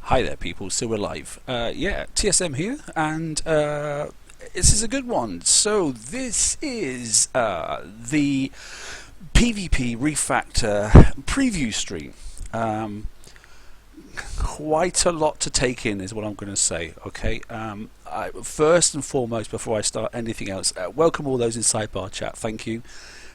Hi there, people. So we're live. Yeah, TSM here, and this is a good one. So this is the PvP Refactor preview stream. Quite a lot to take in, is what I'm going to say. Okay. First and foremost, before I start anything else, welcome all those in sidebar chat. Thank you.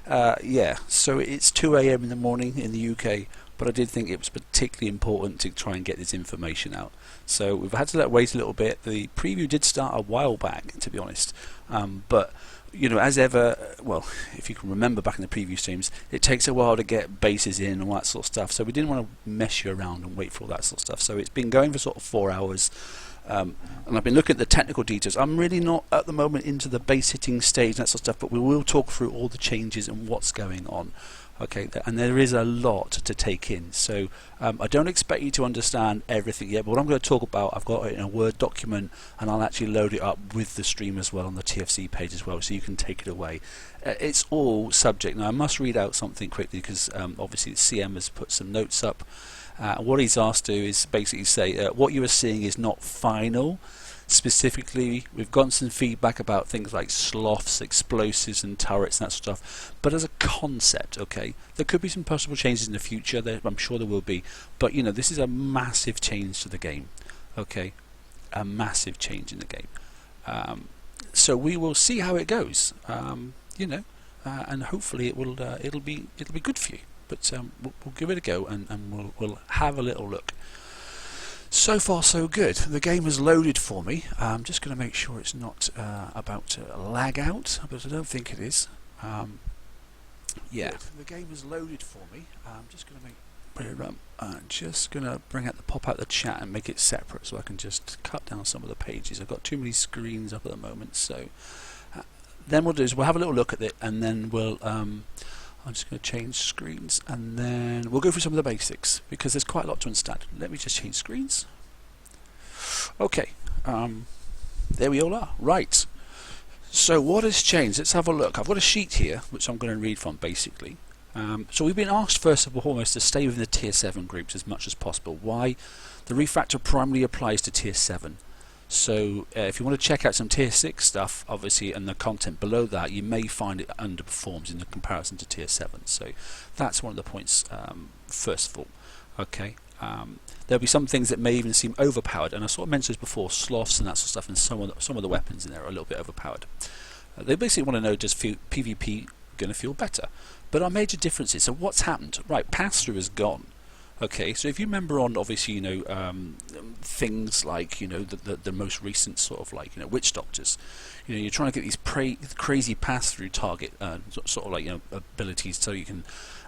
Yeah. So it's 2 a.m. in the morning in the UK. But I did think it was particularly important to try and get this information out. So we've had to wait a little bit. The preview did start a while back, to be honest. But, you know, as ever, well, if you can remember back in the preview streams, it takes a while to get bases in and all that sort of stuff. So we didn't want to mess you around and wait for all that sort of stuff. So it's been going for sort of 4 hours. And I've been looking at the technical details. I'm really not at the moment into the base hitting stage and that sort of stuff, but we will talk through all the changes and what's going on. Okay, and there is a lot to take in, so I don't expect you to understand everything yet, but what I'm going to talk about, I've got it in a Word document, and I'll actually load it up with the stream as well on the TFC page as well, so you can take it away. It's all subject. Now I must read out something quickly, because obviously the CM has put some notes up. What he's asked to do is basically say what you are seeing is not final. Specifically, we've gotten some feedback about things like sloths, explosives and turrets and that sort of stuff, but as a concept, okay, there could be some possible changes in the future, I'm sure there will be, but you know, this is a massive change to the game, okay, a massive change in the game. So we will see how it goes, you know, and hopefully it'll be good for you, but we'll give it a go, and we'll have a little look. So far so good. The game has loaded for me. I'm just going to make sure it's not about to lag out, but I don't think it is. Yeah, the game has loaded for me. I'm just going to bring out the pop out the chat and make it separate so I can just cut down some of the pages. I've got too many screens up at the moment, so then we'll do is we'll have a little look at it, and then we'll I'm just going to change screens, and then we'll go through some of the basics, because there's quite a lot to understand. Let me just change screens. Okay, there we all are. Right. So what has changed? Let's have a look. I've got a sheet here, which I'm going to read from, basically. So we've been asked, first of all, almost to stay within the Tier 7 groups as much as possible. Why? The refactor primarily applies to Tier 7. So if you want to check out some Tier 6 stuff, obviously, and the content below that, you may find it underperforms in the comparison to Tier 7. So that's one of the points, first of all. Okay. There'll be some things that may even seem overpowered, and I sort of mentioned this before, sloths and that sort of stuff, and some of the weapons in there are a little bit overpowered. They basically want to know, does PvP going to feel better? But our major differences, so what's happened? Right, pass-through is gone. Okay, so if you remember on, obviously, you know, things like, you know, the most recent sort of like, you know, witch doctors, you know, you're trying to get these crazy pass-through target sort of like, you know, abilities so you can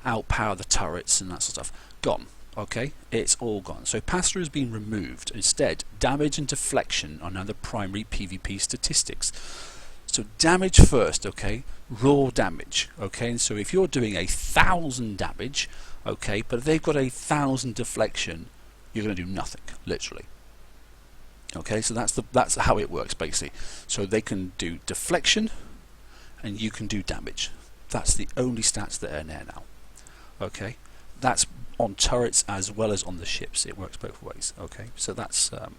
outpower the turrets and that sort of stuff. Gone. Okay, it's all gone. So pass-through has been removed. Instead, damage and deflection are now the primary PvP statistics. So damage first, okay, raw damage, okay, and so if you're doing 1,000 damage, okay, but if they've got 1,000 deflection, you're going to do nothing, literally. Okay, so that's how it works, basically. So they can do deflection, and you can do damage. That's the only stats that are in there now. Okay, that's on turrets as well as on the ships. It works both ways. Okay, so that's that.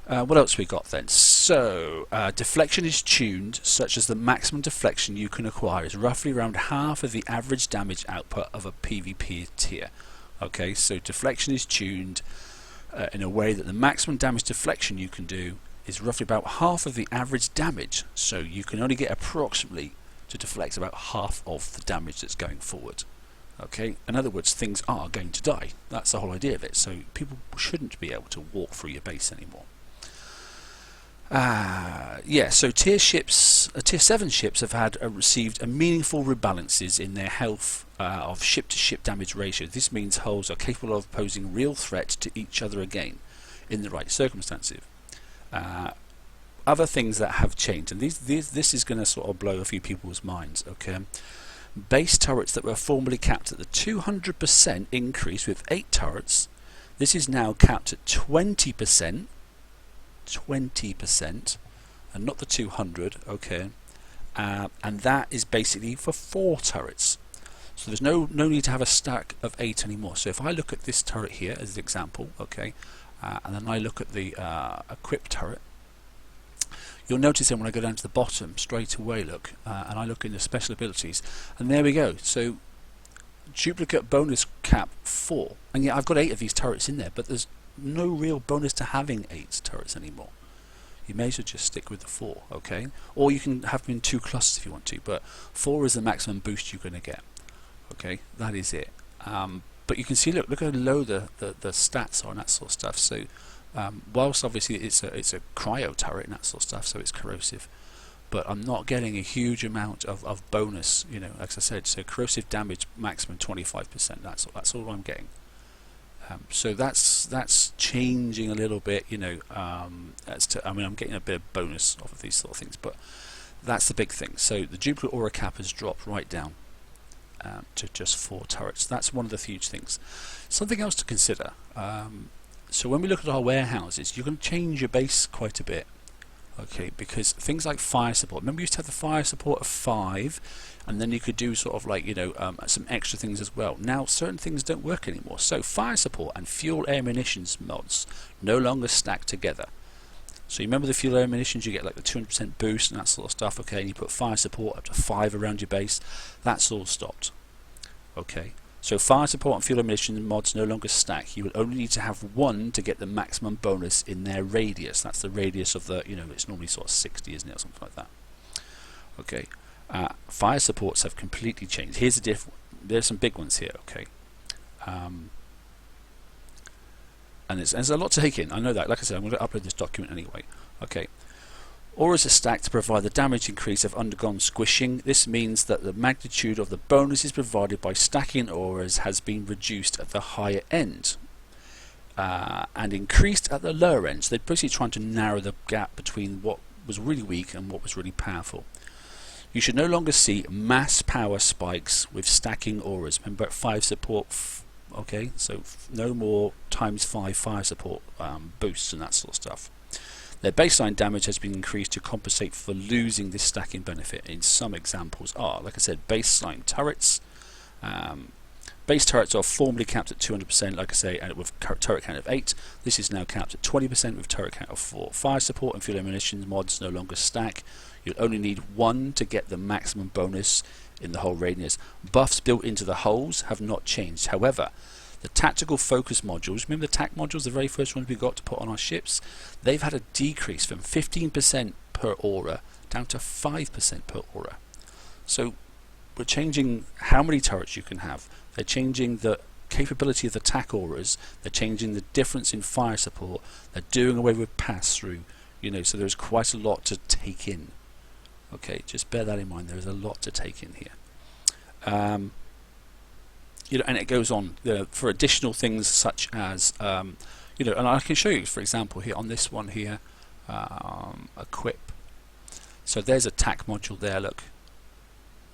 What else we got then? So deflection is tuned such as the maximum deflection you can acquire is roughly around half of the average damage output of a PvP tier. Okay, so deflection is tuned in a way that the maximum damage deflection you can do is roughly about half of the average damage. So you can only get approximately to deflect about half of the damage that's going forward. Okay, in other words, things are going to die. That's the whole idea of it. So people shouldn't be able to walk through your base anymore. Yeah, so Tier 7 ships have received a meaningful rebalances in their health of ship-to-ship damage ratio. This means hulls are capable of posing real threat to each other again in the right circumstances. Other things that have changed, and this is going to sort of blow a few people's minds. Okay. Base turrets that were formerly capped at the 200% increase with 8 turrets, this is now capped at 20%, and not the 200, okay, and that is basically for 4 turrets. So there's no need to have a stack of 8 anymore. So if I look at this turret here as an example, okay, and then I look at the equip turret, you'll notice then when I go down to the bottom straight away, look, and I look in the special abilities, and there we go. So duplicate bonus cap 4, and yet I've got 8 of these turrets in there, but there's no real bonus to having 8 turrets anymore. You may as well just stick with the 4, okay? Or you can have them in 2 clusters if you want to, but 4 is the maximum boost you're going to get. Okay, that is it. But you can see, look how low the stats are and that sort of stuff. So whilst obviously it's a cryo turret and that sort of stuff, so it's corrosive, but I'm not getting a huge amount of bonus, you know, as I said. So corrosive damage maximum 25%. That's all I'm getting. So that's changing a little bit, you know. I mean, I'm getting a bit of bonus off of these sort of things, but that's the big thing. So the duplicate aura cap has dropped right down to just 4 turrets. That's one of the huge things. Something else to consider. So when we look at our warehouses, you can change your base quite a bit. Okay, because things like fire support. Remember, you used to have the fire support of 5, and then you could do sort of like, you know, some extra things as well. Now, certain things don't work anymore. So fire support and fuel air munitions mods no longer stack together. So you remember the fuel air munitions, you get like the 200% boost and that sort of stuff. Okay, and you put fire support up to 5 around your base. That's all stopped. Okay. So fire support and fuel emission mods no longer stack. You will only need to have 1 to get the maximum bonus in their radius. That's the radius of the, you know, it's normally sort of 60, isn't it, or something like that. Okay. Fire supports have completely changed. Here's a there's some big ones here. Okay. And there's a lot to take in. I know that. Like I said, I'm going to upload this document anyway. Okay. Auras are stacked to provide the damage increase have undergone squishing. This means that the magnitude of the bonuses provided by stacking auras has been reduced at the higher end and increased at the lower end. So they're basically trying to narrow the gap between what was really weak and what was really powerful. You should no longer see mass power spikes with stacking auras. Remember, 5 support, okay, so no more ×5 fire support boosts and that sort of stuff. Their baseline damage has been increased to compensate for losing this stacking benefit. In some examples are, like I said, baseline turrets. Base turrets are formerly capped at 200%, like I say, and with turret count of 8. This is now capped at 20% with turret count of 4. Fire support and fuel ammunition mods no longer stack. You'll only need 1 to get the maximum bonus in the whole radius. Buffs built into the holes have not changed. However, the tactical focus modules, remember the TAC modules, the very first ones we got to put on our ships? They've had a decrease from 15% per aura down to 5% per aura. So we're changing how many turrets you can have. They're changing the capability of the TAC auras. They're changing the difference in fire support. They're doing away with pass-through. You know, so there's quite a lot to take in. Okay, just bear that in mind. There is a lot to take in here. You know, and it goes on for additional things such as you know, and I can show you, for example, here on this one here, equip. So there's a TAC module there. Look,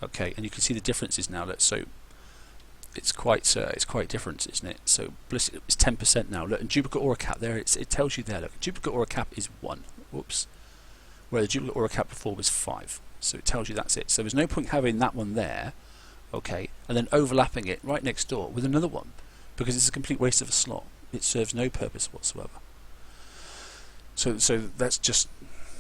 okay, and you can see the differences now. Look, so it's quite different, isn't it? So it's 10% now. Look, and duplicate aura cap there. It tells you there. Look, duplicate aura cap is 1. Whoops. Where the duplicate aura cap before was 5. So it tells you that's it. So there's no point having that one there. Okay, and then overlapping it right next door with another one, because it's a complete waste of a slot. It serves no purpose whatsoever. So that's just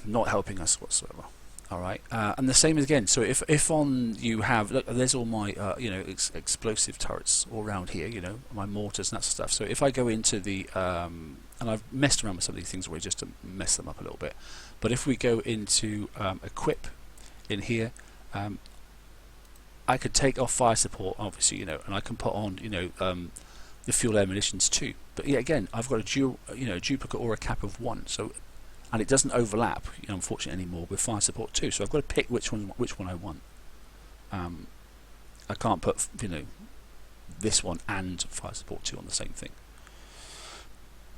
not helping us whatsoever. All right, and the same again. So if on you have, look, there's all my you know, explosive turrets all around here. You know, my mortars and that sort of stuff. So if I go into the and I've messed around with some of these things already just to mess them up a little bit. But if we go into equip in here. I could take off fire support, obviously, you know, and I can put on, you know, the fuel air munitions too. But yeah, again, I've got a duplicate aura cap of 1, so, and it doesn't overlap, you know, unfortunately anymore with fire support 2. So I've got to pick which one I want. I can't put, you know, this one and fire support 2 on the same thing.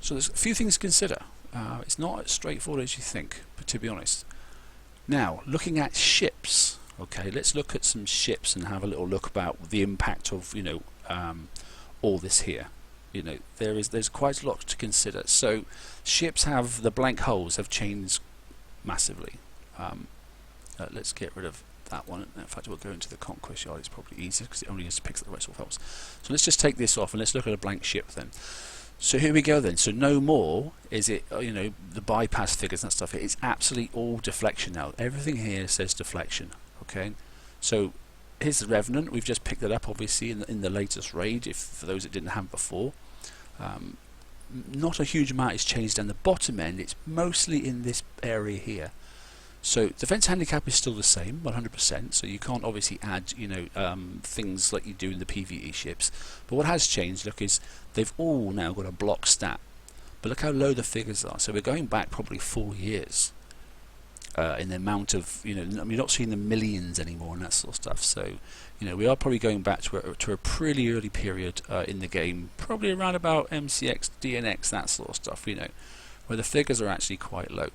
So there's a few things to consider. It's not as straightforward as you think, but to be honest. Now, looking at ships. Okay, let's look at some ships and have a little look about the impact of, you know, all this here. You know, there's quite a lot to consider. So ships have, the blank holes have changed massively. Let's get rid of that one. In fact, we'll go into the conquest yard. It's probably easier because it only just picks up the rest of helps. So let's just take this off and let's look at a blank ship then. So here we go then. So no more is it, the bypass figures and stuff. It's absolutely all deflection now. Everything here says deflection. Okay, so here's the Revenant. We've just picked it up obviously in the latest raid. If for those that didn't have before. Not a huge amount is changed down the bottom end. It's mostly in this area here. So defense handicap is still the same, 100%. So you can't obviously add, things like you do in the PvE ships. But what has changed, look, is they've all now got a block stat. But look how low the figures are. So we're going back probably 4 years in the amount of, you're not seeing the millions anymore and that sort of stuff. So, we are probably going back to a pretty early period in the game, probably around about MCX, DNX, that sort of stuff, where the figures are actually quite low.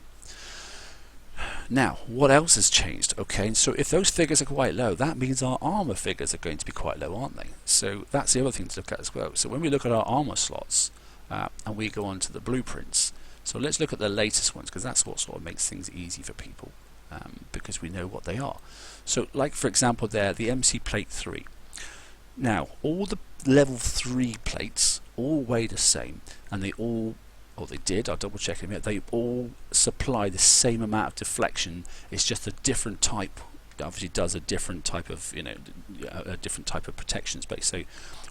Now, what else has changed? Okay, so if those figures are quite low, that means our armor figures are going to be quite low, aren't they? So that's the other thing to look at as well. So when we look at our armor slots and we go on to the blueprints, so let's look at the latest ones because that's what sort of makes things easy for people because we know what they are. So like for example there, the MC plate 3. Now, all the level 3 plates all weigh the same and they all, or they did, I'll double check in a minute, they all supply the same amount of deflection. It's just a different type. It obviously does a different type of, a different type of protection space. So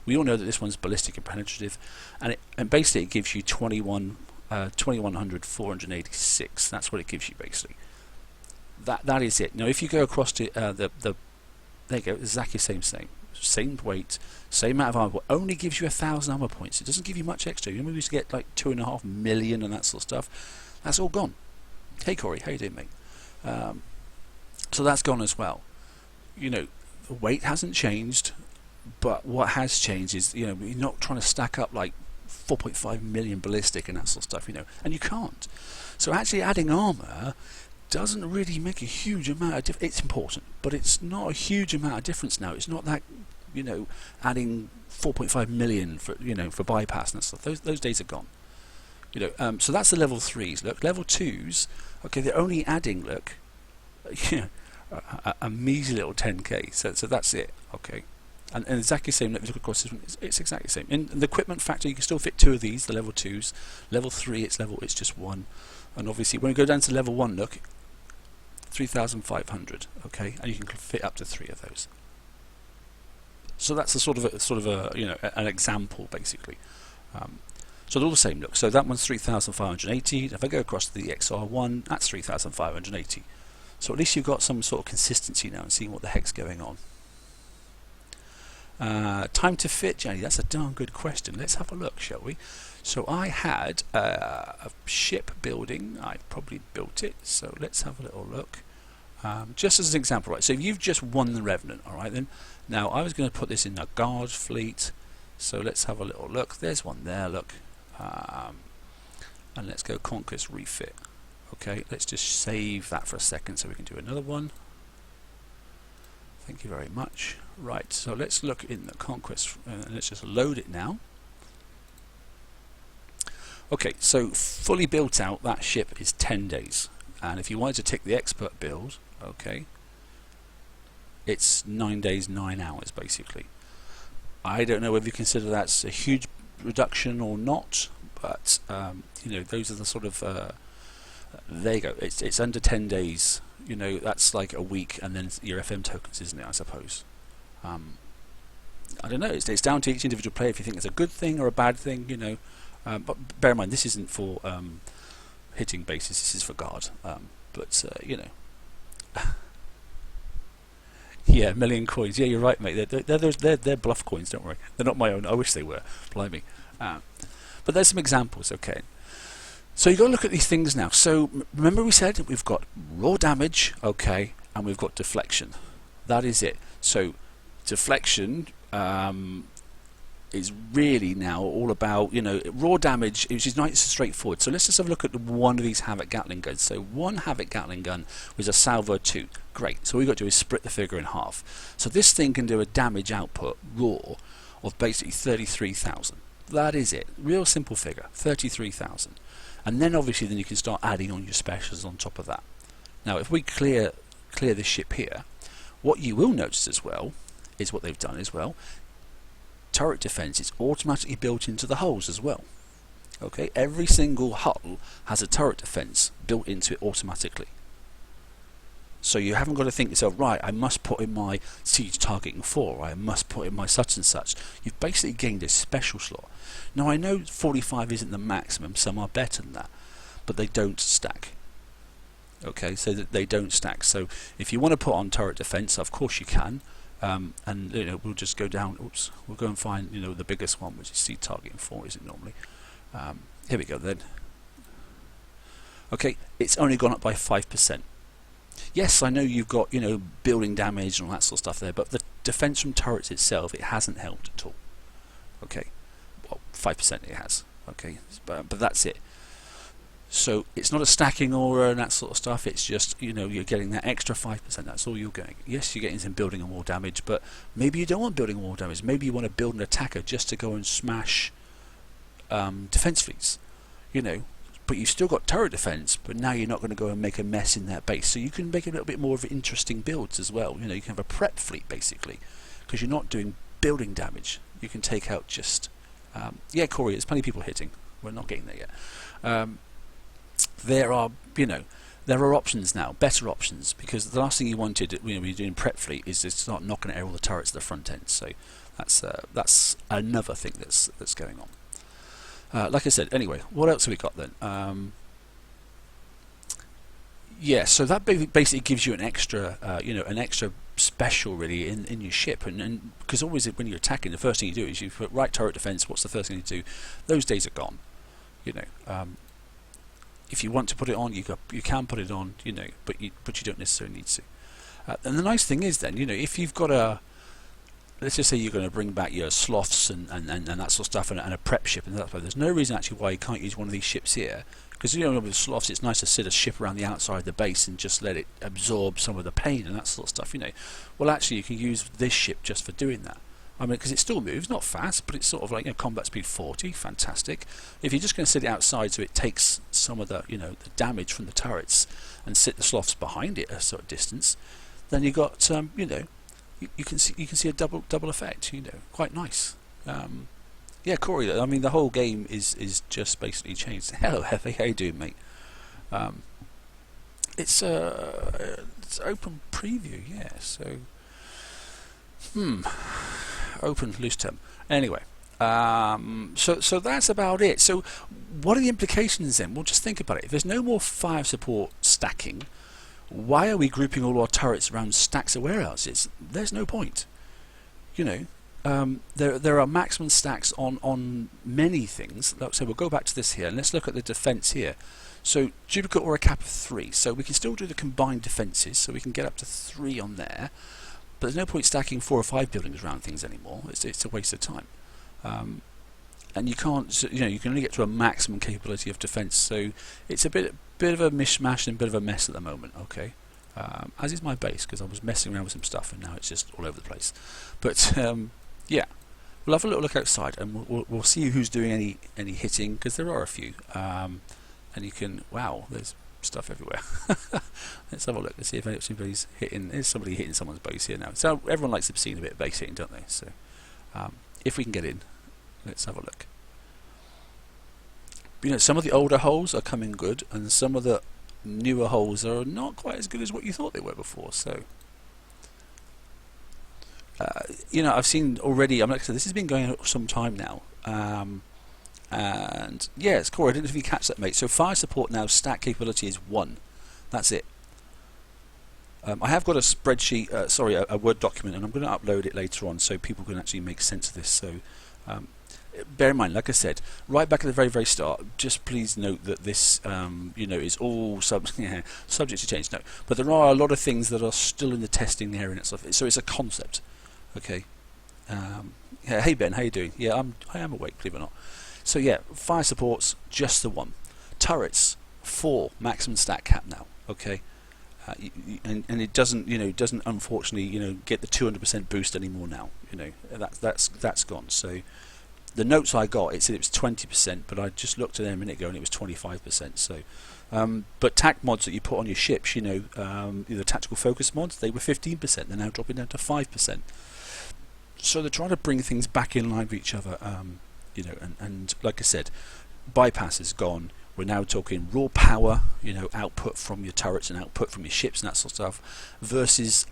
we all know that this one's ballistic and penetrative, and basically it gives you 2100 486. That's what it gives you basically. That is it. Now if you go across to there you go, exactly same weight, same amount of armor, but only gives you 1,000 armor points. It doesn't give you much extra. We used to get like 2.5 million and that sort of stuff. That's all gone. Hey Corey, how you doing, mate? So that's gone as well. The weight hasn't changed, but what has changed is you're not trying to stack up like 4.5 million ballistic and that sort of stuff, and you can't. So actually adding armor doesn't really make a huge amount of difference. It's important, but it's not a huge amount of difference now. It's not that, adding 4.5 million for, for bypass and stuff. Those days are gone. So that's the level 3s. Look, level 2s, okay, they're only adding, look, a measly little 10k. So that's it, okay. And exactly the same, let me look across this one, it's exactly the same. In the equipment factor, you can still fit 2 of these, the level 2s. Level 3, it's just 1. And obviously, when we go down to level 1, look, 3,500, okay, and you can fit up to 3 of those. So that's a sort of an example basically. So they're all the same. Look, so that one's 3,580. If I go across to the XR1, that's 3,580. So at least you've got some sort of consistency now and seeing what the heck's going on. Time to fit, Jenny. That's a darn good question. Let's have a look, shall we? So I had a shipbuilding. I probably built it. So let's have a little look. Just as an example, right? So you've just won the Revenant, all right? Then now I was going to put this in a guard fleet. So let's have a little look. There's one there. Look, and let's go Conquest refit. Okay, let's just save that for a second so we can do another one. Thank you very much. Right, so let's look in the Conquest and let's just load it now. Okay, so fully built out, that ship is 10 days. And if you wanted to take the expert build, okay, it's 9 days, 9 hours basically. I don't know whether you consider that's a huge reduction or not, but those are the sort of there you go. It's under 10 days. That's like a week, and then your FM tokens, isn't it? I suppose. I don't know. It's down to each individual player if you think it's a good thing or a bad thing. But bear in mind, this isn't for hitting bases. This is for guard. Yeah, 1 million coins. Yeah, you're right, mate. They're bluff coins. Don't worry. They're not my own. I wish they were. Blimey. But there's some examples. Okay. So you've got to look at these things now. So remember we said we've got raw damage, okay, and we've got deflection. That is it. So deflection is really now all about, raw damage, which is nice and straightforward. So let's just have a look at one of these Havoc Gatling guns. So one Havoc Gatling gun was a Salvo 2. Great. So all we've got to do is split the figure in half. So this thing can do a damage output raw of basically 33,000. That is it. Real simple figure, 33,000. And then obviously then you can start adding on your specials on top of that. Now if we clear this ship here, What you will notice as well is what they've done as well. Turret defense is automatically built into the hulls as well. Okay, every single hull has a turret defense built into it automatically. So you haven't got to think to yourself, right, I must put in my siege targeting 4, I must put in my such and such. You've basically gained a special slot. Now I know 45 isn't the maximum, some are better than that, but they don't stack. Okay, so that they don't stack. So if you want to put on turret defense, of course you can, and we'll just go down. Oops, we'll go and find the biggest one, which is siege targeting 4, is it normally? Here we go then. Okay, it's only gone up by 5%. Yes, I know you've got building damage and all that sort of stuff there, but the defense from turrets itself, it hasn't helped at all. Okay, well, 5% it has. Okay, but that's it. So it's not a stacking aura and that sort of stuff. It's just you're getting that extra 5%. That's all you're getting. Yes, you're getting some building and wall damage, but maybe you don't want building and wall damage. Maybe you want to build an attacker just to go and smash defense fleets. But you've still got turret defense, but now you're not going to go and make a mess in that base. So you can make a little bit more of interesting builds as well. You can have a prep fleet basically, because you're not doing building damage. You can take out just yeah, Corey, there's plenty of people hitting. We're not getting there yet. There are options now, better options, because the last thing you wanted when you're doing prep fleet is to start knocking out all the turrets at the front end. So that's another thing that's going on. Like I said, anyway, what else have we got then? Yeah, so that basically gives you an extra, an extra special really in your ship, and because always when you're attacking, the first thing you do is you put right turret defense. What's the first thing you do? Those days are gone. If you want to put it on, you can put it on, but you don't necessarily need to. And the nice thing is then, if you've got a, let's just say you're going to bring back your sloths and that sort of stuff and a prep ship and that, there's no reason actually why you can't use one of these ships here, because with sloths it's nice to sit a ship around the outside of the base and just let it absorb some of the pain and that sort of stuff. Well, actually you can use this ship just for doing that. I mean, because it still moves, not fast, but it's sort of like combat speed 40, fantastic. If you're just going to sit it outside so it takes some of the the damage from the turrets and sit the sloths behind it a sort of distance, then you got you can see a double effect. Quite nice. Yeah, Corey. I mean, the whole game is just basically changed. Hello, Heavy. How you doing, mate? It's open preview. Yeah. So. Open loose term. Anyway, so that's about it. So what are the implications then? Well, just think about it. If there's no more fire support stacking, why are we grouping all our turrets around stacks of warehouses? There's no point. There are maximum stacks on many things. So we'll go back to this here and let's look at the defense here. So duplicate or a cap of 3. So we can still do the combined defenses, so we can get up to 3 on there. But there's no point stacking 4 or 5 buildings around things anymore. It's a waste of time, and you can't. You can only get to a maximum capability of defence. So it's a bit of a mishmash and a bit of a mess at the moment. Okay, as is my base, because I was messing around with some stuff and now it's just all over the place. But yeah, we'll have a little look outside and we'll see who's doing any hitting, because there are a few, and you can. Wow, there's stuff everywhere. Let's have a look. Let's see if anybody's hitting. There's somebody hitting someone's base here now. So everyone likes to be seeing a bit of base hitting, don't they? So if we can get in, let's have a look. Some of the older holes are coming good, and some of the newer holes are not quite as good as what you thought they were before. So I've seen already. Like I said, this has been going on some time now. And yes, Corey, I didn't know if you catch that, mate. So fire support now, stack capability is 1. That's it. I have got a spreadsheet, a Word document, and I'm going to upload it later on so people can actually make sense of this. So bear in mind, like I said, right back at the very, very start, just please note that this, is all subject to change. No, but there are a lot of things that are still in the testing area and stuff. So it's a concept. Okay. Yeah, hey Ben, how you doing? Yeah, I am awake, believe it or not. So yeah, fire support's just the 1. Turrets 4 maximum stack cap now. Okay, and it doesn't unfortunately get the 200% boost anymore now. That's gone. So the notes I got, it said it was 20%, but I just looked at it a minute ago and it was 25%. So, but tac mods that you put on your ships, the tactical focus mods, they were 15%. They're now dropping down to 5%. So they're trying to bring things back in line with each other. And like I said, bypass is gone. We're now talking raw power, output from your turrets and output from your ships and that sort of stuff, versus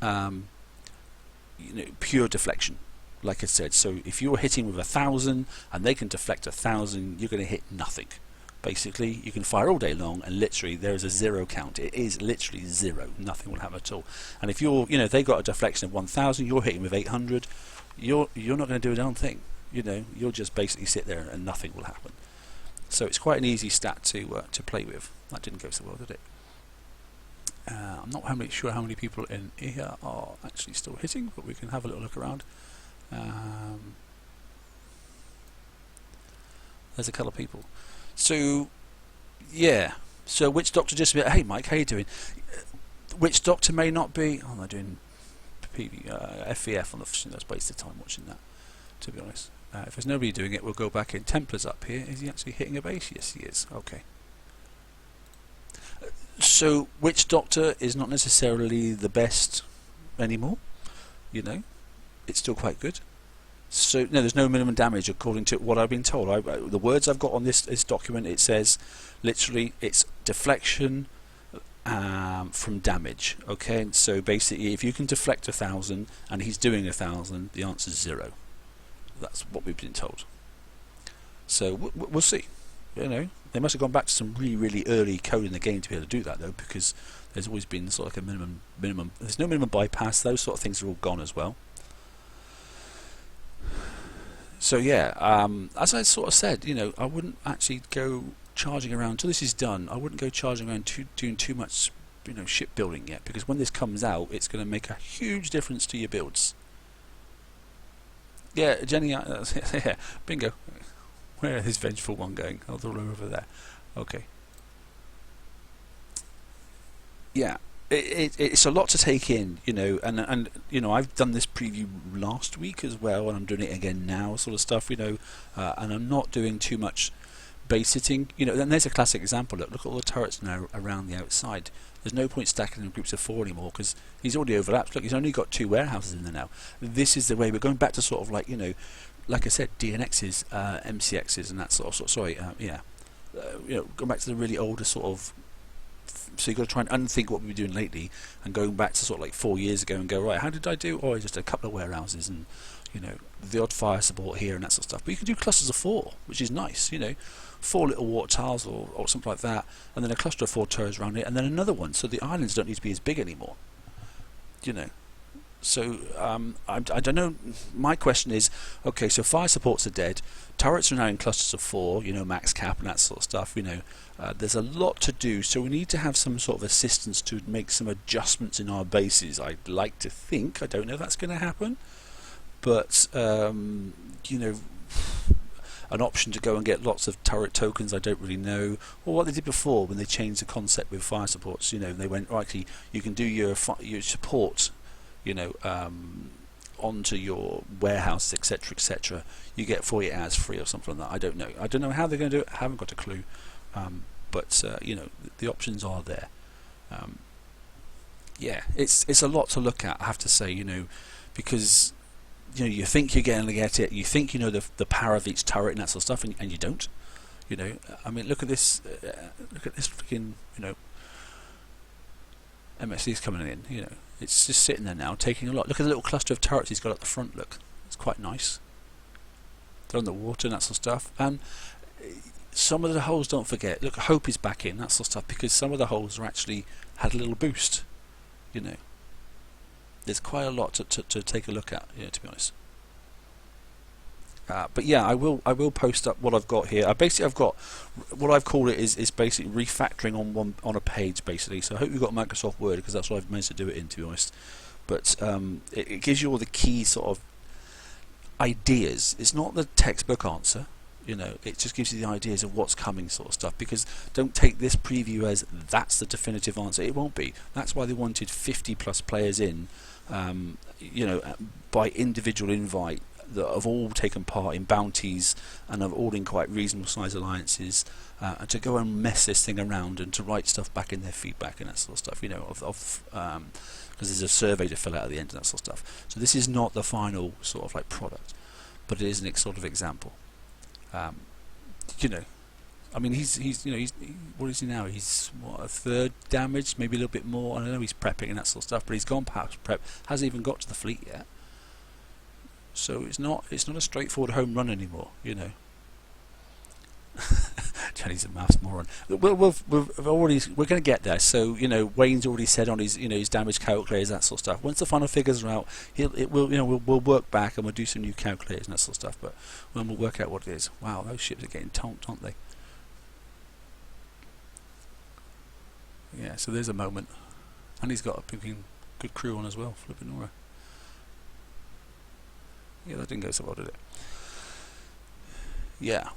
pure deflection. Like I said, so if you're hitting with 1,000 and they can deflect 1,000, you're going to hit nothing. Basically, you can fire all day long and literally there is a zero count. It is literally zero. Nothing will happen at all. And if you're, if they've got a deflection of 1,000, you're hitting with 800, you're not going to do a darn thing. You'll just basically sit there and nothing will happen. So it's quite an easy stat to play with. That didn't go so well, did it? I'm not sure how many people in here are actually still hitting, but we can have a little look around. There's a couple of people. So yeah. So Witch Doctor just a bit. Hey Mike, how you doing? Witch Doctor may not be. Oh, I'm doing FVF on the. That's wasted time watching that. To be honest, if there's nobody doing it, we'll go back in. Templar's up here. Is he actually hitting a base? Yes, he is. Okay. So Witch Doctor is not necessarily the best anymore. It's still quite good. So no, there's no minimum damage according to what I've been told. The words I've got on this document, it says literally it's deflection from damage. Okay, so basically if you can deflect 1,000 and he's doing 1,000, the answer is 0. That's what we've been told. So we'll see. They must have gone back to some really early code in the game to be able to do that though, because there's always been sort of like a minimum. There's no minimum bypass. Those sort of things are all gone as well. So yeah, as I sort of said, I wouldn't actually go charging around until this is done. I wouldn't go charging around doing too much, shipbuilding yet, because when this comes out, it's going to make a huge difference to your builds. Yeah, Jenny, yeah, bingo. Where is Vengeful One going? Oh, they're all over there. Okay. Yeah. It's a lot to take in, and I've done this preview last week as well, and I'm doing it again now, sort of stuff, and I'm not doing too much base hitting, and there's a classic example. Look at all the turrets now around the outside. There's no point stacking in groups of 4 anymore because he's already overlapped. Look, he's only got 2 warehouses in there now. This is the way we're going back to sort of like, like I said, DNXs, MCXs, and that sort of going back to the really older sort of. So you've got to try and unthink what we've been doing lately and going back to sort of like 4 years ago and go, right, how did I do? Oh, just a couple of warehouses and the odd fire support here and that sort of stuff. But you can do clusters of 4, which is nice. 4 little water tiles or something like that, and then a cluster of 4 turrets around it, and then another one. So the islands don't need to be as big anymore. So I don't know. My question is, okay, so fire supports are dead. Turrets are now in clusters of 4, max cap and that sort of stuff. There's a lot to do, so we need to have some sort of assistance to make some adjustments in our bases. I'd like to think. I don't know if that's going to happen, but an option to go and get lots of turret tokens, I don't really know. Or what they did before when they changed the concept with fire supports. They went, oh, actually, you can do your support. Onto your warehouse, etc. You get 48 hours free or something like that. I don't know how they're going to do it. I haven't got a clue. But the options are there. Yeah, it's a lot to look at, I have to say. Because you think you're going to get it. You think the power of each turret and that sort of stuff, and you don't. I mean, look at this. Look at this freaking MSC's coming in. It's just sitting there now, taking a lot. Look at the little cluster of turrets he's got at the front. Look, it's quite nice. They're on the water and that sort of stuff. And some of the holes, don't forget. Look, Hope is back in, that sort of stuff, because some of the holes are actually had a little boost. There's quite a lot to take a look at. To be honest. But yeah, I will post up what I've got here. I've got what I've called it is basically refactoring on a page basically. So I hope you've got Microsoft Word, because that's what I've managed to do it in, to be honest. But it gives you all the key sort of ideas. It's not the textbook answer, it just gives you the ideas of what's coming, sort of stuff. Because don't take this preview as that's the definitive answer. It won't be. That's why they wanted 50+ players in, by individual invite. that have all taken part in bounties and are all in quite reasonable sized alliances, and to go and mess this thing around and to write stuff back in their feedback and that sort of stuff, you know, because there's a survey to fill out at the end and that sort of stuff. So this is not the final sort of like product, but it is an sort of example. You know, I mean, he's what is he now? He's what, a third damage, maybe a little bit more. I know he's prepping and that sort of stuff, but he's gone past prep, hasn't even got to the fleet yet. So it's not a straightforward home run anymore, you know. Johnny's a maths moron. We're going to get there. So, you know, Wayne's already said on his, you know, his damage calculators, that sort of stuff. Once the final figures are out, we'll work back and we'll do some new calculators and that sort of stuff. But when we'll work out what it is, wow, those ships are getting tonked, aren't they? Yeah. So there's a moment, and he's got a good crew on as well, flipping Nora. Yeah, that didn't go so well, did it? Yeah.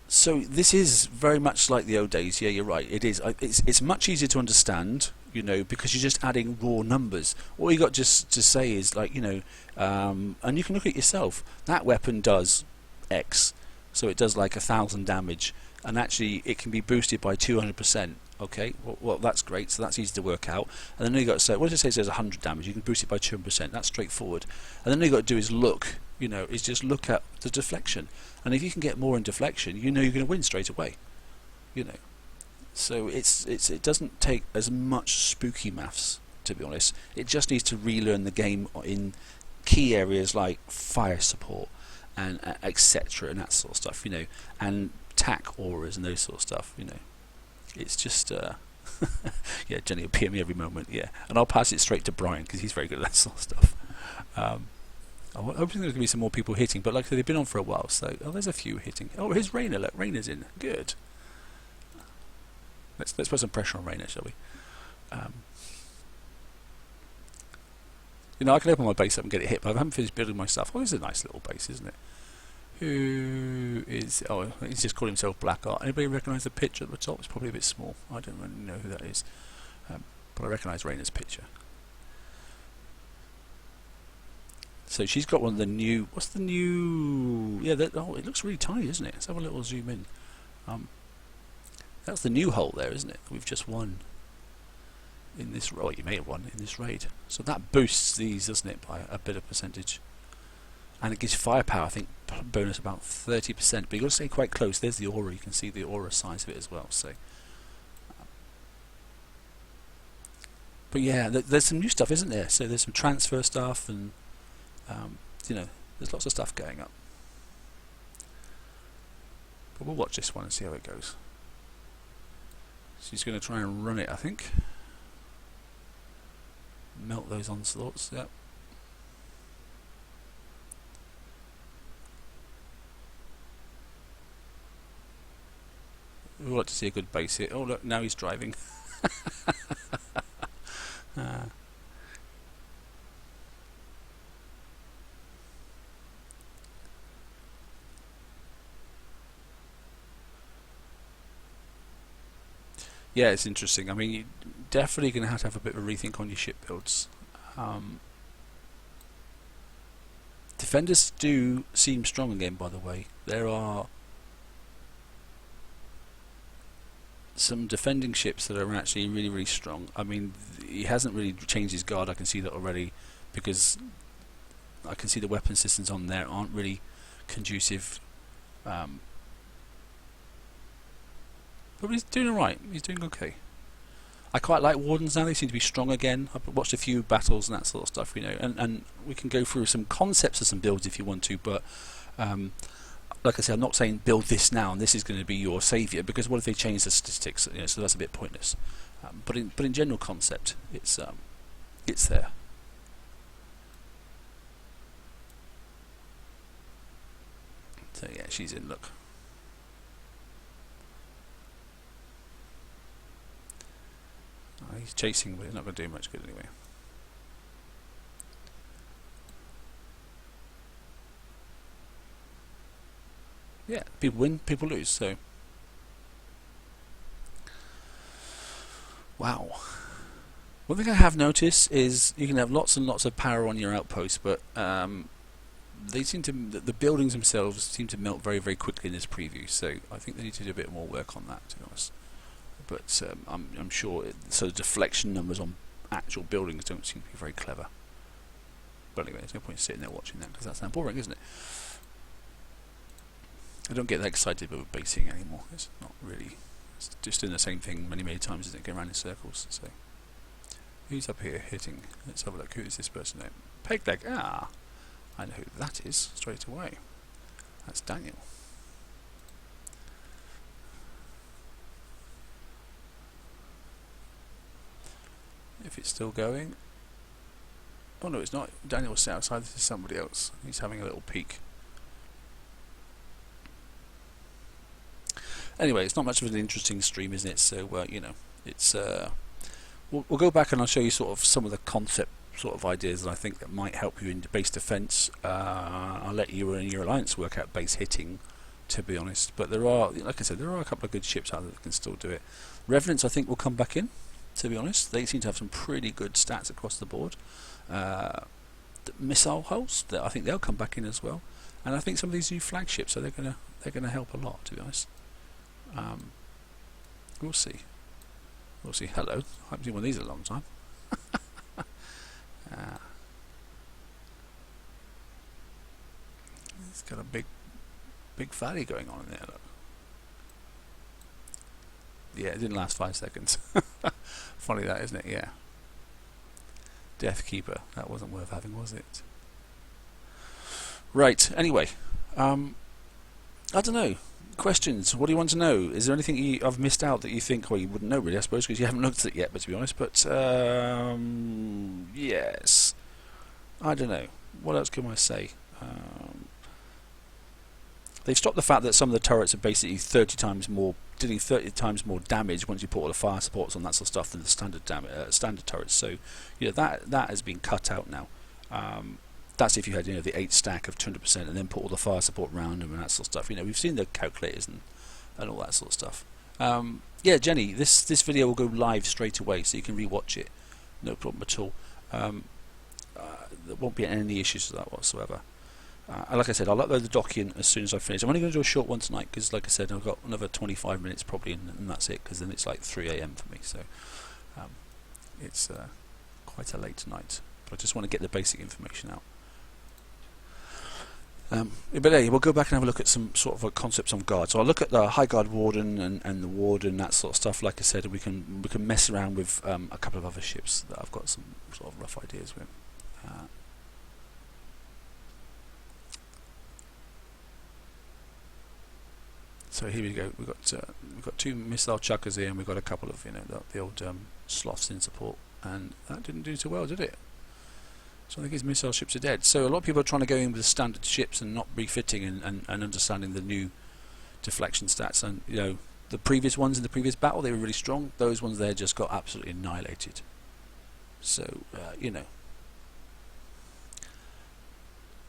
So this is very much like the old days. Yeah, you're right. It is. It's much easier to understand, you know, because you're just adding raw numbers. All you got just to say is like, you know, and you can look at yourself. That weapon does X, so it does like 1,000 damage, and actually it can be boosted by 200%. Okay, well that's great. So that's easy to work out. And then you got to say, what does it say? It says 100 damage. You can boost it by 200%. That's straightforward. And then all you got to do is look. You know, is just look at the deflection, and if you can get more in deflection, you know you're going to win straight away. You know, so it doesn't take as much spooky maths, to be honest. It just needs to relearn the game in key areas like fire support and etc. and that sort of stuff. You know, and tack auras and those sort of stuff. You know, it's just yeah, Jenny will PM me every moment. Yeah, and I'll pass it straight to Brian because he's very good at that sort of stuff. I'm hoping there's going to be some more people hitting, but like I said, they've been on for a while, so there's a few hitting. Oh, here's Rainer. Look, Rainer's in. Good. Let's put some pressure on Rainer, shall we? You know, I can open my base up and get it hit, but I haven't finished building my stuff. Oh, this is a nice little base, isn't it? Who is? Oh, he's just called himself Black Art. Anybody recognise the picture at the top? It's probably a bit small. I don't really know who that is, but I recognise Rainer's picture. So she's got one of the new. What's the new? Yeah, oh, it looks really tiny, isn't it? Let's have a little zoom in. That's the new hull there, isn't it? We've just won in this. Oh, you may have won in this raid. So that boosts these, doesn't it, by a bit of percentage, and it gives firepower. I think bonus about 30%. But you've got to stay quite close. There's the aura. You can see the aura size of it as well. So. But yeah, there's some new stuff, isn't there? So there's some transfer stuff and. You know, there's lots of stuff going up. But we'll watch this one and see how it goes. She's going to try and run it, I think. Melt those onslaughts, yep. We'd like to see a good base hit. Oh look, now he's driving. Yeah, it's interesting. I mean, you're definitely going to have a bit of a rethink on your ship builds. Defenders do seem strong again, by the way. There are some defending ships that are actually really, really strong. I mean, he hasn't really changed his guard. I can see that already, because I can see the weapon systems on there aren't really conducive. But he's doing alright, he's doing okay. I quite like Wardens now, they seem to be strong again. I've watched a few battles and that sort of stuff, you know, and we can go through some concepts of some builds if you want to, but like I said, I'm not saying build this now and this is going to be your saviour, because what if they change the statistics, you know, so that's a bit pointless. But in general concept, it's there. So yeah, she's in, look. He's chasing, but he's not going to do much good anyway. Yeah, people win, people lose, so. Wow. One thing I have noticed is you can have lots and lots of power on your outpost, but they seem to the buildings themselves seem to melt very very quickly in this preview. So I think they need to do a bit more work on that, to be honest. But I'm sure so the deflection numbers on actual buildings don't seem to be very clever. But anyway, there's no point sitting there watching that because that's now boring, isn't it? I don't get that excited about basing anymore. It's not really. It's just doing the same thing many times, isn't it? Going around in circles. So who's up here hitting? Let's have a look. Who is this person name? Pegleg. Ah, I know who that is straight away. That's Daniel. If it's still going. Oh no, it's not. Daniel's outside. This is somebody else. He's having a little peek. Anyway, it's not much of an interesting stream, isn't it? So you know, it's we'll go back and I'll show you sort of some of the concept sort of ideas that I think that might help you in base defense. I'll let you and your alliance work out base hitting, to be honest. But there are, like I said, there are a couple of good ships out there that can still do it. Revenants, I think, will come back in. To be honest, they seem to have some pretty good stats across the board. The missile hulls, I think they'll come back in as well. And I think some of these new flagships, so they're gonna help a lot, to be honest. We'll see. We'll see. Hello. I haven't seen one of these in a long time. It's got a big valley going on in there. Look. Yeah, it didn't last 5 seconds. Funny that, isn't it? Yeah. Death Keeper. That wasn't worth having, was it? Right. Anyway, I don't know. Questions? What do you want to know? Is there anything I've missed out that you think, well, you wouldn't know really, I suppose, because you haven't looked at it yet, but to be honest. But yes, I don't know. What else can I say? They've stopped the fact that some of the turrets are basically 30 times more, dealing 30 times more damage once you put all the fire supports on that sort of stuff than the standard turrets. So, you know, that has been cut out now. That's if you had, you know, the 8 stack of 200% and then put all the fire support around them and that sort of stuff. You know, we've seen the calculators and all that sort of stuff. Yeah, Jenny, this video will go live straight away, so you can rewatch it. No problem at all. There won't be any issues with that whatsoever. And like I said, I'll upload the document as soon as I finish. I'm only going to do a short one tonight because, like I said, I've got another 25 minutes probably, and that's it. Because then it's like 3 AM for me, so it's quite a late night. But I just want to get the basic information out. But yeah, we'll go back and have a look at some sort of concepts on guard. So I'll look at the High Guard Warden and the Warden, that sort of stuff. Like I said, we can mess around with a couple of other ships that I've got some sort of rough ideas with. So here we go. We've got 2 missile chuckers here, and we've got a couple of, you know, the old sloths in support, and that didn't do too well, did it? So I think his missile ships are dead. So a lot of people are trying to go in with the standard ships and not refitting and understanding the new deflection stats. And you know, the previous ones in the previous battle, they were really strong. Those ones there just got absolutely annihilated. So you know,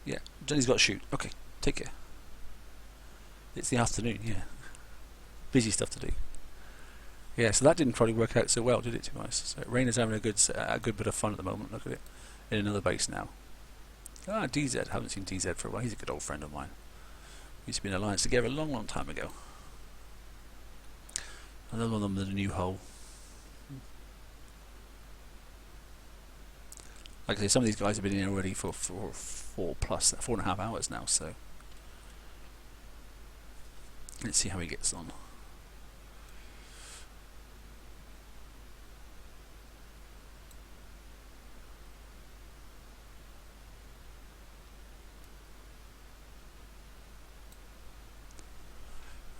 yeah, Jenny's got to shoot. Okay, take care. It's the afternoon, yeah. Busy stuff to do. Yeah, so that didn't probably work out so well, did it, to be honest? So Rainer's having a good bit of fun at the moment. Look at it. In another base now. Ah, DZ. Haven't seen DZ for a while. He's a good old friend of mine. We used to be in alliance together a long time ago. Another one of them with a new hull. Like I say, some of these guys have been in already for 4.5 hours now, so let's see how he gets on.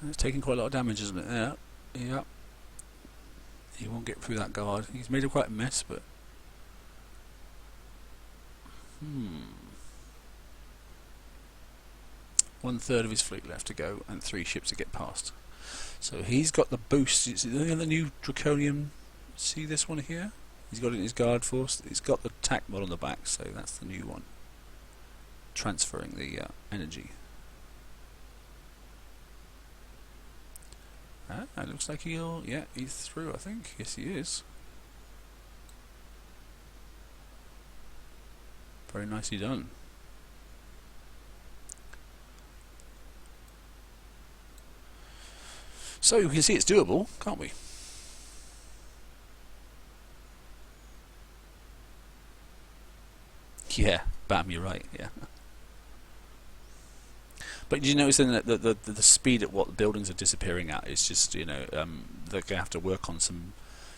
It's taking quite a lot of damage, isn't it? Yeah, yeah. He won't get through that guard. He's made quite a mess, but 1/3 of his fleet left to go, and 3 ships to get past. So he's got the boost. You see the new Draconian? See this one here? He's got it in his guard force. He's got the tac mod on the back, so that's the new one. Transferring the energy. It looks like he's through, I think. Yes, he is. Very nicely done. So you can see it's doable, can't we? Yeah, bam, you're right. Yeah. But you notice then that the speed at what the buildings are disappearing at is just, they're going to have to work on some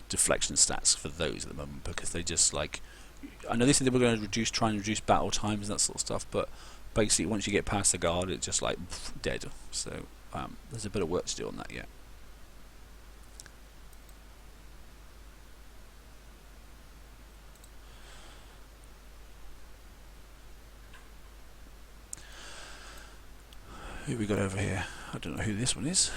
deflection stats for those at the moment, because they just like, I know they said they were going to try and reduce battle times and that sort of stuff, but basically once you get past the guard, it's just like dead. So there's a bit of work to do on that yet. Who we got over here? I don't know who this one is.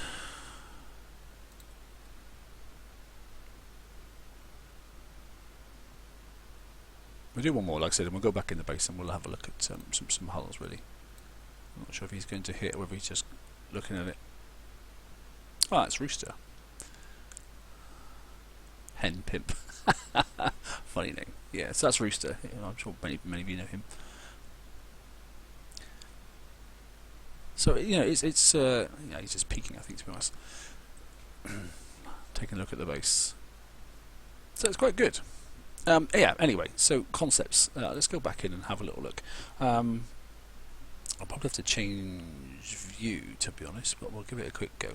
We'll do one more, like I said, and we'll go back in the base and we'll have a look at some hulls, really. I'm not sure if he's going to hit or whether he's just looking at it. Oh, it's Rooster. Hen Pimp. Funny name. Yeah, so that's Rooster. I'm sure many of you know him. So it's he's just peeking, I think, to be honest. Taking a look at the base. So it's quite good. Yeah. Anyway, so concepts. Let's go back in and have a little look. I'll probably have to change view, to be honest, but we'll give it a quick go.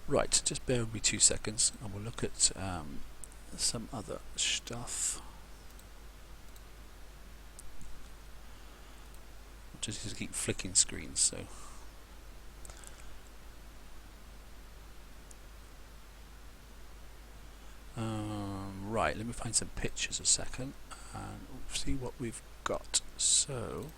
Right, just bear with me 2 seconds, and we'll look at some other stuff. Just keep flicking screens, so. Right, let me find some pictures a second and see what we've got. So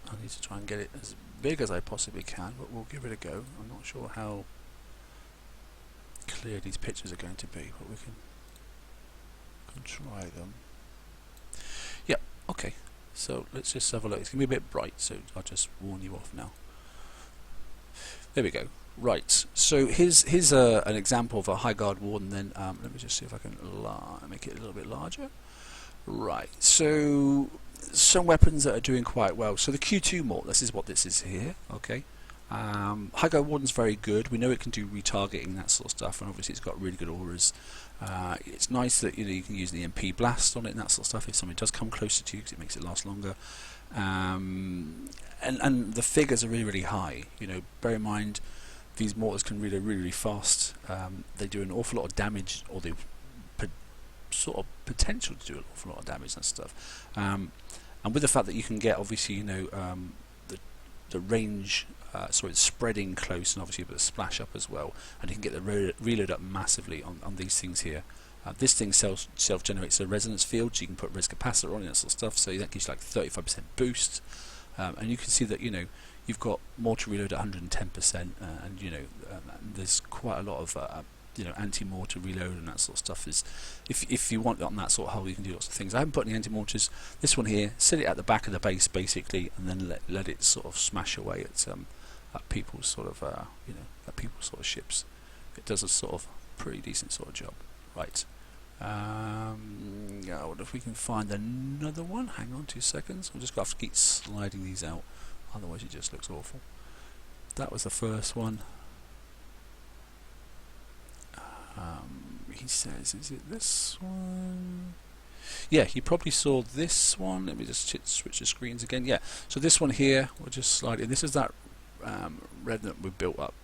I need to try and get it as big as I possibly can, but we'll give it a go. I'm not sure how clear these pictures are going to be, but we can try them. Yep, okay. So let's just have a look. It's going to be a bit bright, so I'll just warn you off now. There we go. Right, so here's an example of a high guard warden. Then let me just see if I can make it a little bit larger. Right, so some weapons that are doing quite well. So the Q2 mort, this is what this is here. Okay, high guard warden's very good. We know it can do retargeting, that sort of stuff, and obviously it's got really good auras. It's nice that you can use the MP blast on it and that sort of stuff if somebody does come closer to you, because it makes it last longer. And the figures are really high. Bear in mind these mortars can reload really fast. They do an awful lot of damage, or they sort of potential to do an awful lot of damage and stuff. And with the fact that you can get obviously the range, spreading close, and obviously a bit of splash up as well, and you can get the reload up massively on these things here. This thing self-generates a resonance field, so you can put res capacitor on it, that sort of stuff. So that gives you like 35% boost, and you can see that you've got mortar reload at 110%, and there's quite a lot of anti-mortar reload and that sort of stuff. If you want it on that sort of hull, you can do lots of things. I haven't put any anti-mortars. This one here, sit it at the back of the base basically, and then let it sort of smash away at people's sort of at people's sort of ships. It does a sort of pretty decent sort of job. Right. I wonder if we can find another one. Hang on 2 seconds. We'll just have to keep sliding these out, otherwise it just looks awful. That was the first one. He says, is it this one? Yeah, you probably saw this one. Let me just switch the screens again. Yeah, so this one here, we'll just slide in. This is that red that we built up.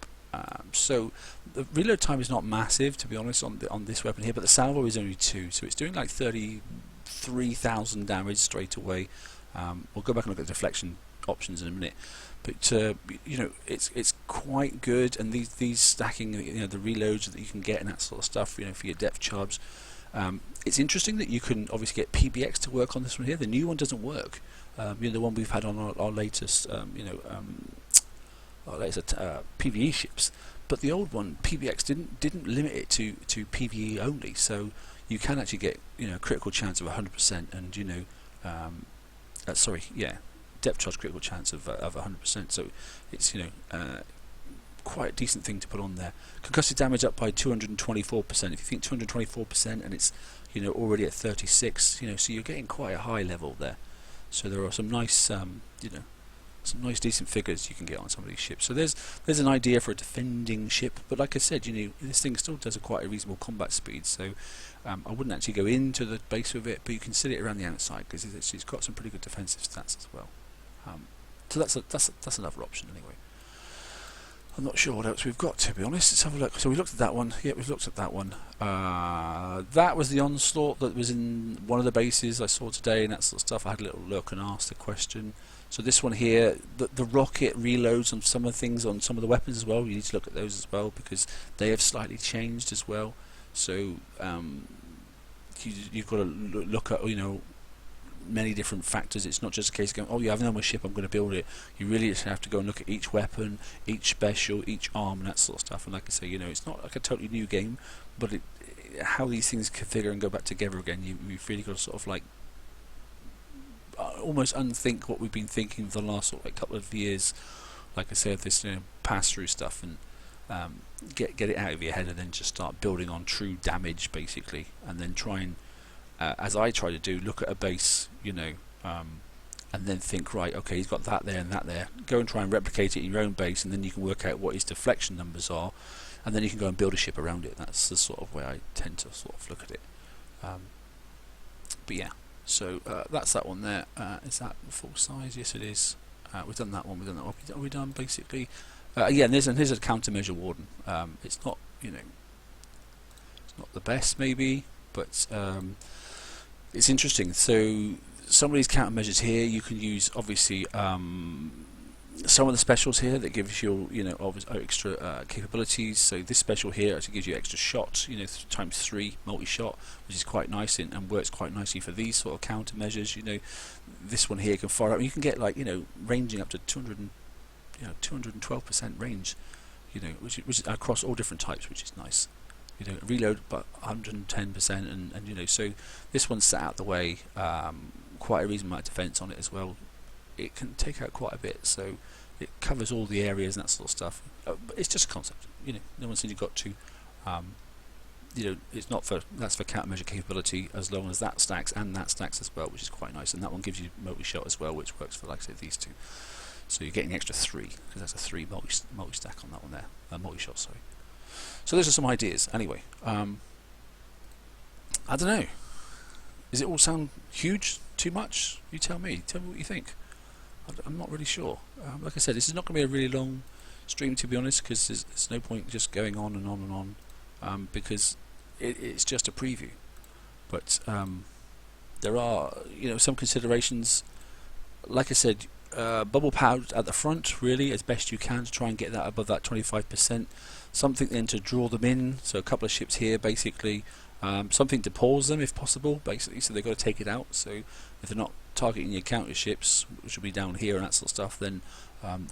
So the reload time is not massive, to be honest, on this weapon here, but the salvo is only 2, so it's doing like 33,000 damage straight away. We'll go back and look at the deflection options in a minute, but it's quite good. And these stacking, the reloads that you can get and that sort of stuff, for your depth charge. It's interesting that you can obviously get PBX to work on this one here. The new one doesn't work. The one we've had on our latest PvE ships, but the old one PBX didn't limit it to PvE only, so you can actually get critical chance of 100%, and depth charge critical chance of 100%. So it's quite a decent thing to put on there. Concussive damage up by 224%. If you think 224%, and it's already at 36, so you're getting quite a high level there. So there are some nice, you know, some nice decent figures you can get on some of these ships. So there's an idea for a defending ship, but like I said, you know, this thing still does quite a reasonable combat speed. So I wouldn't actually go into the base with it, but you can sit it around the outside because it's got some pretty good defensive stats as well. So that's another option anyway. I'm not sure what else we've got, to be honest. Let's have a look. So we looked at that one. Yeah, we've looked at that one. That was the onslaught that was in one of the bases I saw today and that sort of stuff. I had a little look and asked a question. So this one here, the rocket reloads on some of the things on some of the weapons as well. You need to look at those as well because they have slightly changed as well. So you've got to look at, you know, many different factors. It's not just a case of going, oh, you have another ship, I'm going to build it. You really just have to go and look at each weapon, each special, each arm, and that sort of stuff. And like I say, you know, it's not like a totally new game, but how these things configure and go back together again, you've really got to sort of like almost unthink what we've been thinking for the last sort of like couple of years. Like I said, this, you know, pass through stuff and get it out of your head, and then just start building on true damage basically, and then try and as I try to do, look at a base, you know, and then think, right, okay, he's got that there and that there. Go and try and replicate it in your own base, and then you can work out what his deflection numbers are, and then you can go and build a ship around it. That's the sort of way I tend to sort of look at it. But yeah, so that's that one there. Is that full size? Yes, it is. We've done that one. We've done that one. Are we done basically? Yeah, and here's a countermeasure warden. It's not, you know, it's not the best maybe, but it's interesting. So some of these countermeasures here, you can use obviously some of the specials here that gives you, you know, extra capabilities. So this special here actually gives you extra shot, you know, ×3 multi-shot, which is quite nice and works quite nicely for these sort of countermeasures. You know, this one here can fire up. You can get like, you know, ranging up to 212% range, you know, which is across all different types, which is nice. You know, reload but 110%, and you know, so this one's set out the way, quite a reasonable amount of defense on it as well. It can take out quite a bit, so it covers all the areas and that sort of stuff. But it's just a concept, you know. No one said you've got to, you know, it's not for, that's for countermeasure capability, as long as that stacks and that stacks as well, which is quite nice. And that one gives you multi-shot as well, which works for, like I said, these two. So you're getting extra 3 because that's a 3 multi-stack on that one there, multi-shot, sorry. So those are some ideas. Anyway, I don't know. Does it all sound huge? Too much? You tell me. Tell me what you think. I'm not really sure. Like I said, this is not going to be a really long stream, to be honest, because there's no point just going on and on and on, because it's just a preview. But there are, you know, some considerations. Like I said, bubble powered at the front, really, as best you can to try and get that above that 25%. Something then to draw them in, so a couple of ships here basically, something to pause them if possible basically, so they've got to take it out. So if they're not targeting your counter ships, which will be down here and that sort of stuff, then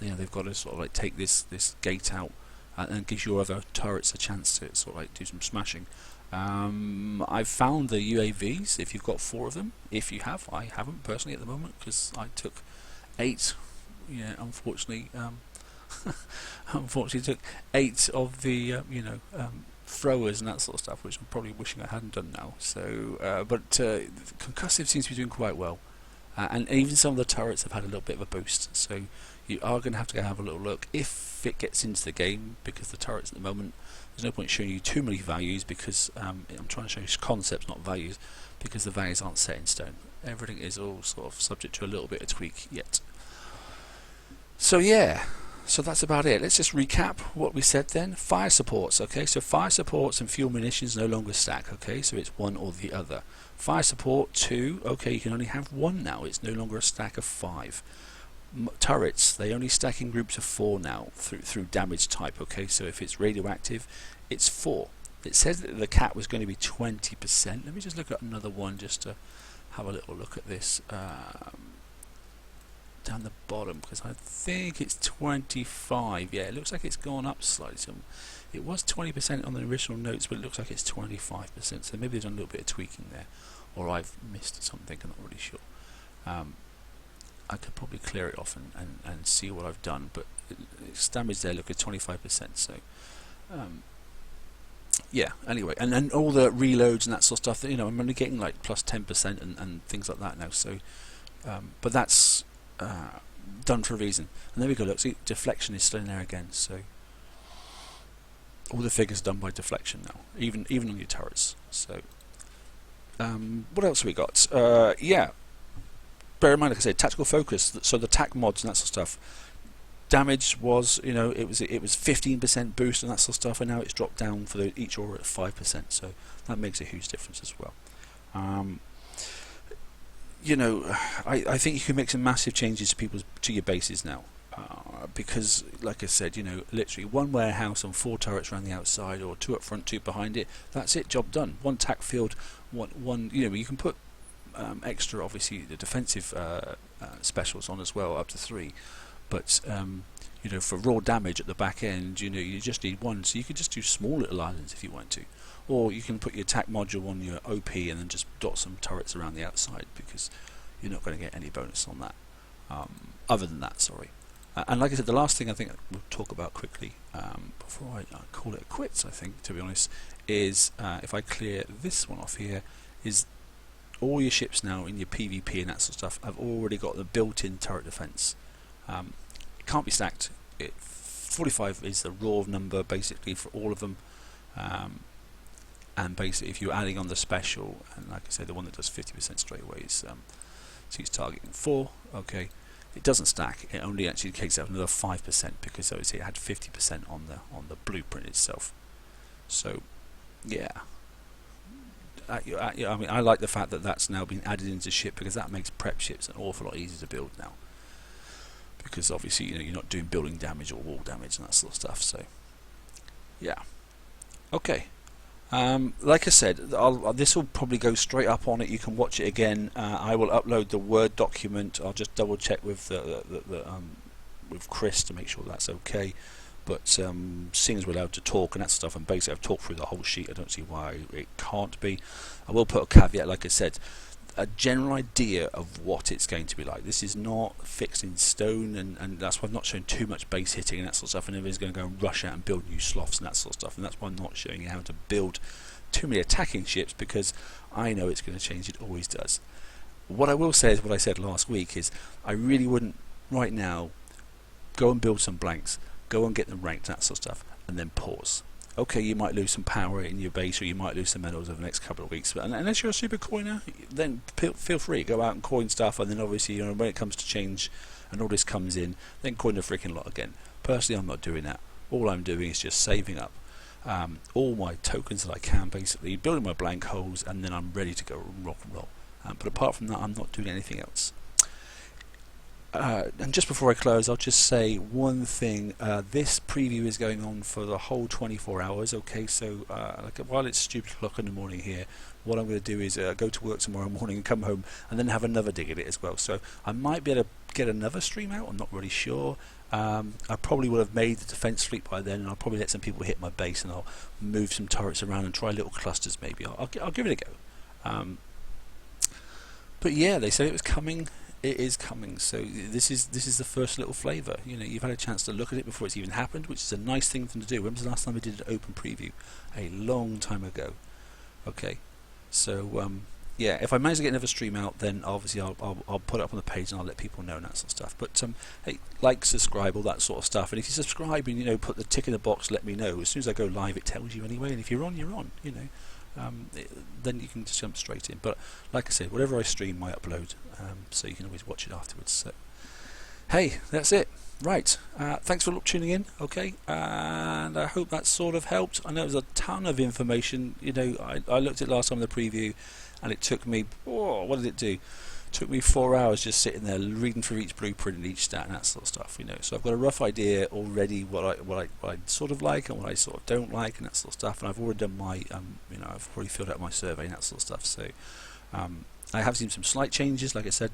you know, they've got to sort of like take this gate out, and gives your other turrets a chance to sort of like do some smashing. I've found the UAVs, if you've got 4 of them. If you have, I haven't personally at the moment because I took 8. Yeah, unfortunately, unfortunately took 8 of the you know, throwers and that sort of stuff, which I'm probably wishing I hadn't done now. So, but concussive seems to be doing quite well, and even some of the turrets have had a little bit of a boost. So you are going to have a little look if it gets into the game, because the turrets at the moment, there's no point showing you too many values, because I'm trying to show you concepts, not values, because the values aren't set in stone. Everything is all sort of subject to a little bit of tweak yet. So yeah, so that's about it. Let's just recap what we said then. Fire supports, okay, so fire supports and fuel munitions no longer stack, okay, so it's one or the other. Fire support 2, okay, you can only have 1 now, it's no longer a stack of 5. Turrets, they only stack in groups of 4 now through damage type, okay, so if it's radioactive, it's 4. It says that the cap was going to be 20%. Let me just look at another one just to have a little look at this. Down the bottom, because I think it's 25. Yeah, it looks like it's gone up slightly. So it was 20% on the original notes, but it looks like it's 25%. So maybe they've done a little bit of tweaking there, or I've missed something. I'm not really sure. I could probably clear it off and see what I've done, but it's damage there. Look at 25%. So yeah. Anyway, and all the reloads and that sort of stuff. You know, I'm only getting like plus 10% and things like that now. So But that's done for a reason. And there we go, look, see, deflection is still in there again, so all the figures are done by deflection now, even on your turrets. So what else have we got? Yeah, bear in mind, like I said, tactical focus, so the tac mods and that sort of stuff. Damage was, you know, it was 15% boost and that sort of stuff, and now it's dropped down for each aura at 5%, so that makes a huge difference as well. You know, I think you can make some massive changes to your bases now, because, like I said, you know, literally one warehouse on 4 turrets around the outside, or 2 up front, 2 behind it. That's it, job done. One tac field, one. You know, you can put extra, obviously, the defensive specials on as well, up to 3. But you know, for raw damage at the back end, you know, you just need 1. So you could just do small little islands if you want to. Or you can put your attack module on your OP and then just dot some turrets around the outside, because you're not going to get any bonus on that. Other than that, sorry. And like I said, the last thing I think we'll talk about quickly before I call it quits, I think, to be honest, is if I clear this one off here, is all your ships now in your PvP and that sort of stuff have already got the built-in turret defense. It can't be stacked. 45 is the raw number basically for all of them. And basically, if you're adding on the special, and like I said, the one that does 50% straight away is so it's targeting 4. Okay, it doesn't stack. It only actually takes out another 5% because obviously it had 50% on the blueprint itself. So, yeah. I mean, I like the fact that that's now been added into ship, because that makes prep ships an awful lot easier to build now. Because obviously, you know, you're not doing building damage or wall damage and that sort of stuff. So, yeah. Okay. Like I said, this will probably go straight up on it. You can watch it again. I will upload the Word document. I'll just double check with with Chris to make sure that's okay. But seeing as we're allowed to talk and that stuff, and basically I've talked through the whole sheet, I don't see why it can't be. I will put a caveat, like I said, a general idea of what it's going to be like. This is not fixed in stone, and that's why I'm not showing too much base hitting and that sort of stuff, and everybody's going to go and rush out and build new sloths and that sort of stuff, and that's why I'm not showing you how to build too many attacking ships, because I know it's going to change. It always does. What I will say is what I said last week, is I really wouldn't right now go and build some blanks, go and get them ranked, that sort of stuff, and then pause. Okay, you might lose some power in your base, or you might lose some medals over the next couple of weeks, but unless you're a super coiner, then feel free, go out and coin stuff, and then obviously, you know, when it comes to change and all this comes in, then coin the freaking lot again. Personally, I'm not doing that. All I'm doing is just saving up all my tokens that I can, basically building my blank holes, and then I'm ready to go rock and roll. But apart from that, I'm not doing anything else. And just before I close, I'll just say one thing. This preview is going on for the whole 24 hours. Okay, so like, while it's stupid o'clock in the morning here, what I'm going to do is go to work tomorrow morning and come home and then have another dig at it as well. So I might be able to get another stream out. I'm not really sure. I probably will have made the defense fleet by then, and I'll probably let some people hit my base, and I'll move some turrets around and try little clusters. Maybe I'll give it a go. But yeah, they said it was coming. It is coming, so this is the first little flavour. You know, you've had a chance to look at it before it's even happened, which is a nice thing for them to do. When was the last time I did an open preview? A long time ago. Okay, so yeah, if I manage to get another stream out, then obviously I'll put it up on the page and I'll let people know and that sort of stuff. But hey, like, subscribe, all that sort of stuff. And if you subscribe and, you know, put the tick in the box, let me know. As soon as I go live, it tells you anyway. And if you're on, you're on. You know. Then you can just jump straight in. But like I said, whatever I stream, I upload, so you can always watch it afterwards. So, hey, that's it. Right, thanks for tuning in. Okay, and I hope that sort of helped. I know there's a ton of information. You know, I looked at last time in the preview, and it took me, what did it do? It took me 4 hours just sitting there reading through each blueprint and each stat and that sort of stuff. You know, so I've got a rough idea already what I sort of like and what I sort of don't like and that sort of stuff. And I've already done my you know, I've already filled out my survey and that sort of stuff. So I have seen some slight changes. Like I said,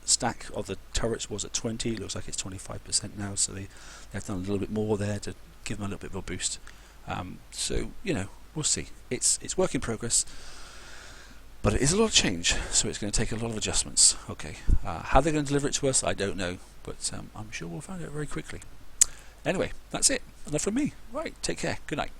stack of the turrets was at 20. It looks like it's 25% now. So they've done a little bit more there to give them a little bit of a boost. So you know, we'll see. It's work in progress. But it is a lot of change, so it's going to take a lot of adjustments. Okay, how they're going to deliver it to us, I don't know, but I'm sure we'll find out very quickly. Anyway, that's it. Enough from me. Right, take care. Good night.